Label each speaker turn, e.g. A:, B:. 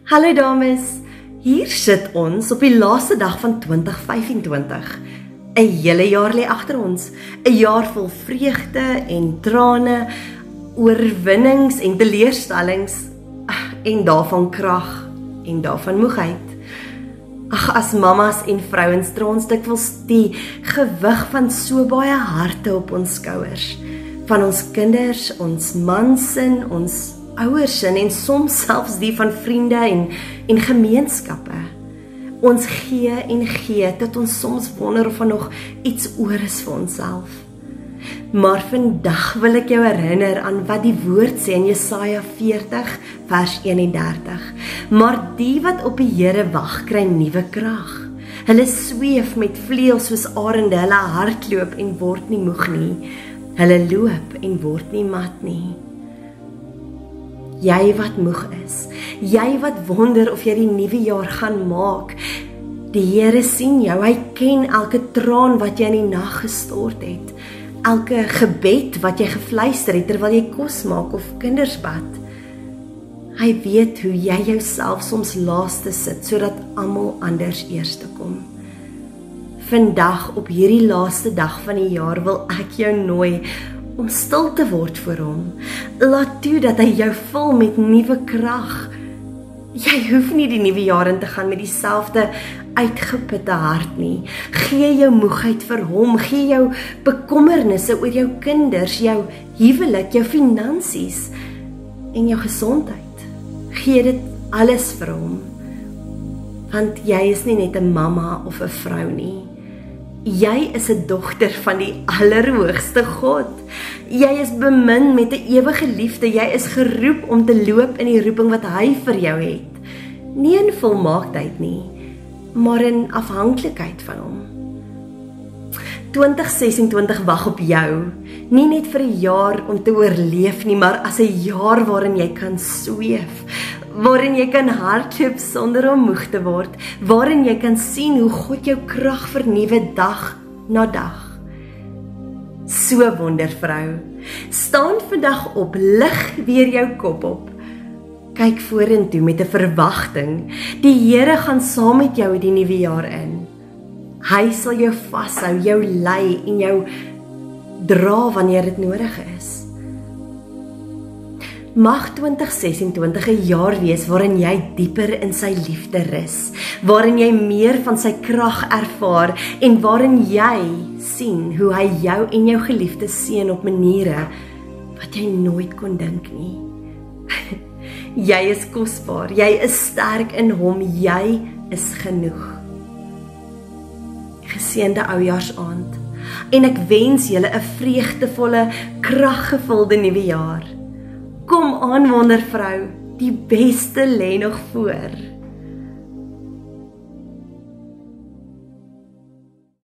A: Hallo dames, hier sit ons op die laaste dag van 2025. 'n hele jaar lê agter ons, 'n jaar vol vreugde en trane, oorwinnings en teleurstellings, en daarvan krag en daarvan moegheid. As mamas en vrouens dra ons dikwels die gewig van so baie harte op ons skouers, van ons kinders, ons mansin, ons ouersin en soms selfs die van vriende en gemeenskappe. Ons gee en gee tot ons soms wonder of er nog iets oor is vir onsself. Maar vandag wil ek jou herinner aan wat die woord sê in Jesaja 40 vers 31. Maar die wat op die Here wag, kry nuwe krag. Hulle sweef met vleuels soos arende, hulle hardloop en word nie moeg nie. Hulle loop en word nie mat nie. Jy wat moeg is, jy wat wonder of jy die nuwe jaar gaan maak, die Here sien jou, hy ken elke traan wat jy in die nag gestort het, elke gebed wat jy gefluister het terwyl jy kos maak of kinders bad. Hy weet hoe jy jouself soms laaste sit, sodat almal anders eerste kom. Vandag, op hierdie laaste dag van die jaar, wil ek jou nooi om stil te word vir hom. Laat toe dat hy jou vul met nuwe krag. Jy hoef nie die nuwe jaar in te gaan met dieselfde uitgeputte hart nie. Gee jou moegheid vir hom, gee jou bekommernisse oor jou kinders, jou huwelik, jou finansies en jou gesondheid. Gee dit alles vir hom, want jy is nie net 'n mamma of 'n vrou nie. Jy is 'n dogter van die Allerhoogste God. Jy is bemin met 'n ewige liefde. Jy is geroep om te loop in die roeping wat hy vir jou het. Nie in volmaaktheid nie, maar in afhanklikheid van hom. 2026 wag op jou, nie net vir 'n jaar om te oorleef nie, maar as 'n jaar waarin jy kan sweef, waarin jy kan hardloop sonder om moeg te word, waarin jy kan sien hoe God jou krag vernuwe dag na dag. So wondervrou, staan vandag op, lig weer jou kop op. Kyk vorentoe met 'n verwagting. Die Here gaan saam met jou die nuwe jaar in. Hy sal jou vashou, jou lei en jou dra wanneer dit nodig is. Mag 2026 'n jaar wees waarin jy dieper in sy liefde rus, waarin jy meer van sy krag ervaar en waarin jy sien hoe hy jou en jou geliefde seën op maniere wat jy nooit kon dink nie. Jy is kosbaar, jy is sterk in hom, jy is genoeg. Geseënde oujaarsaand, en ek wens julle 'n vreugdevolle, kraggevulde nuwe jaar. Kom aan wondervrou, die beste lê nog voor.